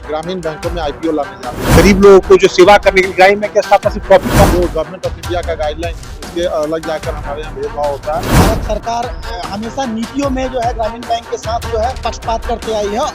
ग्रामीण बैंकों में आईपीओ लाने जा रहे हैं। गरीब लोगों को जो सेवा करने के लिए ग्रामीण बैंक की स्थापना सिर्फ प्रॉफिट का जो गवर्नमेंट ऑफ इंडिया का गाइडलाइन उसके अलग जाकर हमारे यहाँ भेदभाव होता है। भारत सरकार हमेशा नीतियों में जो है ग्रामीण बैंक के साथ जो है पक्षपात करते आई है।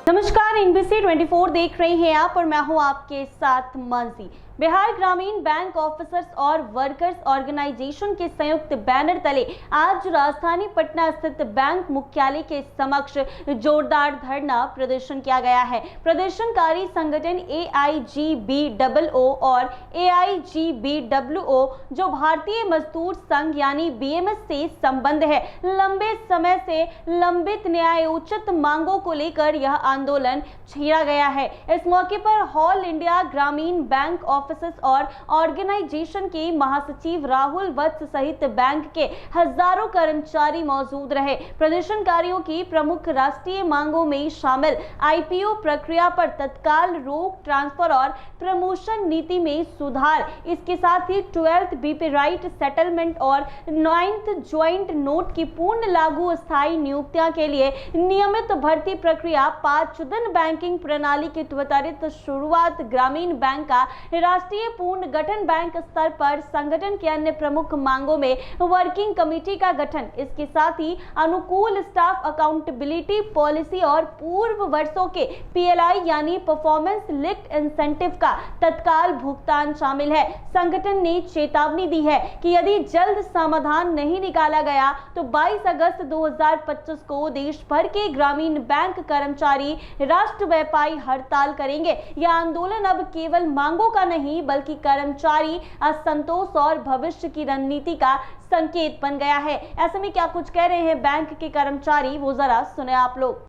नमस्कार, एनबीसी 24 देख रहे हैं आप और मैं हूं आपके साथ मानसी। बिहार ग्रामीण बैंक ऑफिसर्स और वर्कर्स ऑर्गेनाइजेशन के संयुक्त बैनर तले आज राजधानी पटना स्थित बैंक मुख्यालय के समक्ष जोरदार धरना प्रदर्शन किया गया है। प्रदर्शनकारी संगठन AIGBOO और AIGBWO जो भारतीय मजदूर संघ यानी BMS से संबंध है, लंबे समय से लंबित न्यायोचित मांगों को लेकर यह आंदोलन छेड़ा गया है। इस मौके पर ऑल इंडिया ग्रामीण बैंक ऑफिसर्स और ऑर्गेनाइजेशन के महासचिव राहुल वत्स सहित बैंक के हजारों कर्मचारी मौजूद रहे। प्रदर्शनकारियों की प्रमुख राष्ट्रीय मांगों में शामिल IPO प्रक्रिया पर तत्काल रोक, ट्रांसफर और प्रमोशन नीति में सुधार, इसके साथ ही 12th BP राइट सेटलमेंट और 9th ज्वाइंट नोट की पूर्ण लागू स्थायी नियुक्तियां के लिए नियमित भर्ती प्रक्रिया, 5 दिन बैंकिंग प्रणाली की त्वरित शुरुआत, ग्रामीण बैंक का राष्ट्रीय पूर्ण गठन, बैंक स्तर पर संगठन के अन्य प्रमुख मांगों में वर्किंग कमेटी का गठन, इसके साथ ही अनुकूल स्टाफ अकाउंटेबिलिटी पॉलिसी और पूर्व वर्षों के PLI यानी परफॉर्मेंस लिंक्ड इंसेंटिव का तत्काल भुगतान शामिल है। संगठन ने चेतावनी दी है कि यदि जल्द समाधान नहीं निकाला गया तो 22 अगस्त 2025 को देश भर के ग्रामीण बैंक कर्मचारी राष्ट्रव्यापी हड़ताल करेंगे। यह आंदोलन अब केवल मांगों का नहीं बल्कि कर्मचारी असंतोष और भविष्य की रणनीति का संकेत बन गया है। ऐसे में क्या कुछ कह रहे हैं बैंक के कर्मचारी, वो जरा सुने आप लोग।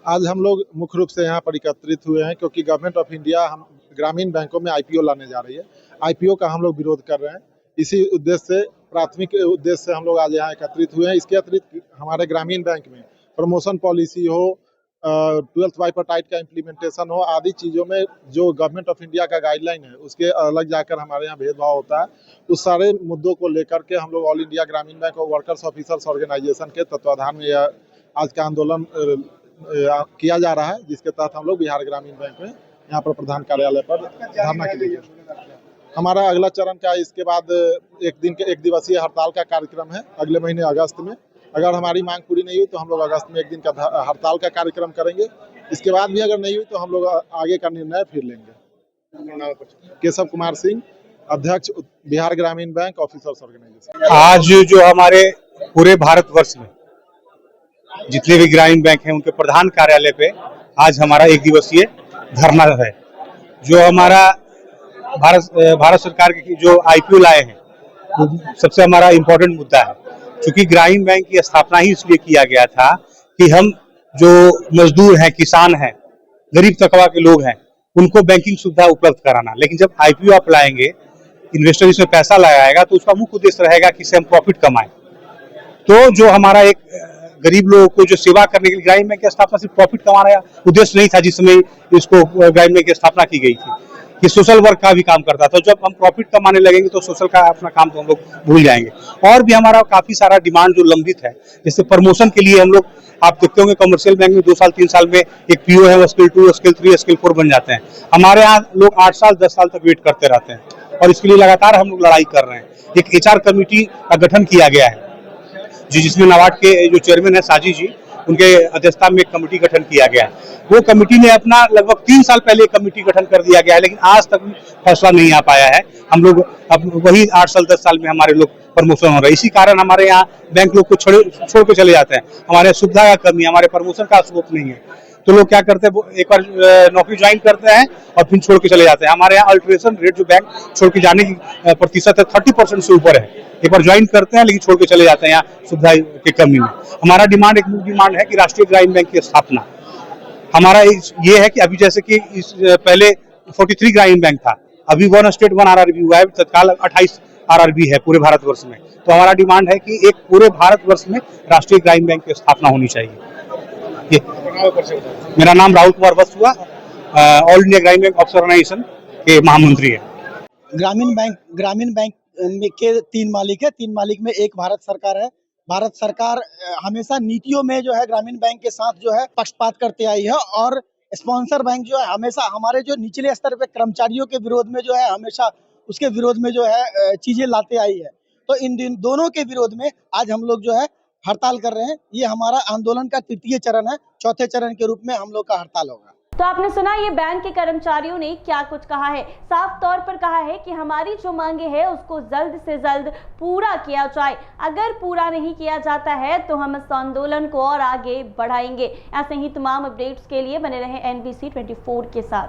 आज हम लोग मुख्य रूप से यहाँ पर एकत्रित हुए हैं क्योंकि गवर्नमेंट ऑफ इंडिया हम ग्रामीण बैंकों में IPO लाने जा रही है। IPO का हम लोग विरोध कर रहे हैं। इसी उद्देश्य से, प्राथमिक उद्देश्य से हम लोग आज यहाँ एकत्रित हुए हैं। इसके अतिरिक्त हमारे ग्रामीण बैंक में प्रमोशन पॉलिसी हो, 12th बाइपार्टाइट का इम्प्लीमेंटेशन हो, आदि चीज़ों में जो गवर्नमेंट ऑफ इंडिया का गाइडलाइन है उसके अलग जाकर हमारे यहाँ भेदभाव होता है। उस सारे मुद्दों को लेकर के हम लोग ऑल इंडिया ग्रामीण बैंक और वर्कर्स ऑफिसर्स ऑर्गेनाइजेशन के तत्वाधान में यह आज का आंदोलन किया जा रहा है, जिसके तहत हम लोग बिहार ग्रामीण बैंक में यहाँ पर प्रधान कार्यालय पर धरना के लिए हमारा अगला चरण क्या है। इसके बाद एक दिवसीय हड़ताल का कार्यक्रम है अगले महीने अगस्त में। अगर हमारी मांग पूरी नहीं हुई तो हम लोग अगस्त में एक दिन का हड़ताल का कार्यक्रम करेंगे। इसके बाद भी अगर नहीं हुई तो हम लोग आगे का निर्णय फिर लेंगे। केशव कुमार सिंह, अध्यक्ष बिहार ग्रामीण बैंक ऑफिसर्स ऑर्गेनाइजेशन। आज जो हमारे पूरे भारतवर्ष में जितने भी ग्रामीण बैंक हैं उनके प्रधान कार्यालय पे आज हमारा एक दिवसीय धरना है। जो हमारा भारत सरकार के जो IPO लाए हैं वो सबसे हमारा इम्पोर्टेंट मुद्दा है, क्योंकि ग्रामीण बैंक की स्थापना ही इसलिए किया गया था कि हम जो मजदूर हैं, किसान हैं, गरीब तबका के लोग हैं, उनको बैंकिंग सुविधा उपलब्ध कराना। लेकिन जब IPO आप लाएंगे, इन्वेस्टर इसमें पैसा लगाएगा तो उसका मुख्य उद्देश्य रहेगा कि इससे हम प्रॉफिट कमाएं। तो जो हमारा एक गरीब लोगों को जो सेवा करने के लिए ग्रामीण बैंक की स्थापना सिर्फ प्रॉफिट कमाना उद्देश्य नहीं था, जिस समय इसको ग्रामीण बैंक की स्थापना की गई थी। ये सोशल वर्क का भी काम करता था। जब हम प्रॉफिट कमाने लगेंगे तो सोशल का अपना काम तो हम लोग भूल जाएंगे। और भी हमारा काफी सारा डिमांड जो लंबित है, जैसे प्रमोशन के लिए हम लोग, आप देखते होंगे कमर्शियल बैंक में 2 साल 3 साल में एक PO है, वो स्किल 2, स्किल 3, स्किल 4 बन जाते हैं। हमारे यहाँ लोग 8 साल 10 साल तक वेट करते रहते हैं और इसके लिए लगातार हम लोग लड़ाई कर रहे हैं। एक HR कमेटी का गठन किया गया है जिसमें नाबार्ड के जो चेयरमैन है साजी जी, उनके अध्यक्षता में एक कमेटी गठन किया गया है। वो कमेटी ने अपना लगभग 3 साल पहले कमेटी गठन कर दिया गया है, लेकिन आज तक फैसला नहीं आ पाया है। हम लोग अब वही 8 साल 10 साल में हमारे लोग प्रमोशन हो रहा है। इसी कारण हमारे यहाँ बैंक लोग को छोड़ के चले जाते हैं। हमारे सुविधा का कमी, हमारे प्रमोशन का स्कोप नहीं है। तो लोग क्या करते हैं, एक बार नौकरी ज्वाइन करते हैं और फिर छोड़ के चले जाते हैं। हमारे यहाँ अल्टरेशन रेट जो बैंक छोड़ के जाने की प्रतिशत है 30% से ऊपर है। एक बार ज्वाइन करते हैं लेकिन छोड़ के चले जाते हैं यहाँ सुविधा की कमी में। हमारा डिमांड, एक मुख्य डिमांड है कि राष्ट्रीय ग्रामीण बैंक की स्थापना। हमारा ये है कि अभी जैसे कि इस पहले 43 ग्रामीण बैंक था, अभी 1 स्टेट 1 RRB हुआ है, तत्काल 28 RRB है पूरे भारतवर्ष में। तो हमारा डिमांड है कि एक पूरे भारतवर्ष में राष्ट्रीय ग्रामीण बैंक की स्थापना होनी चाहिए। मेरा नाम राहुल कुमार वत्स हुआ, ऑल इंडिया ग्रामीण बैंक ऑर्गेनाइजेशन के महामंत्री है। ग्रामीण बैंक के 3 मालिक है। 3 मालिक में एक भारत सरकार है, भारत सरकार हमेशा नीतियों में जो है ग्रामीण बैंक के साथ जो है पक्षपात करते आई है और स्पॉन्सर बैंक जो है हमेशा हमारे जो निचले स्तर पे कर्मचारियों के विरोध में जो है हमेशा उसके विरोध में जो है चीजें लाते आई है। तो इन दोनों के विरोध में आज हम लोग जो है हड़ताल कर रहे हैं। ये हमारा आंदोलन का तृतीय चरण है। चौथे चरण के रूप में हम लोग का हड़ताल होगा। तो आपने सुना ये बैंक के कर्मचारियों ने क्या कुछ कहा है। साफ तौर पर कहा है कि हमारी जो मांगे है उसको जल्द से जल्द पूरा किया जाए। अगर पूरा नहीं किया जाता है तो हम इस आंदोलन को और आगे बढ़ाएंगे। ऐसे ही तमाम अपडेट्स के लिए बने रहें NBC 24 के साथ।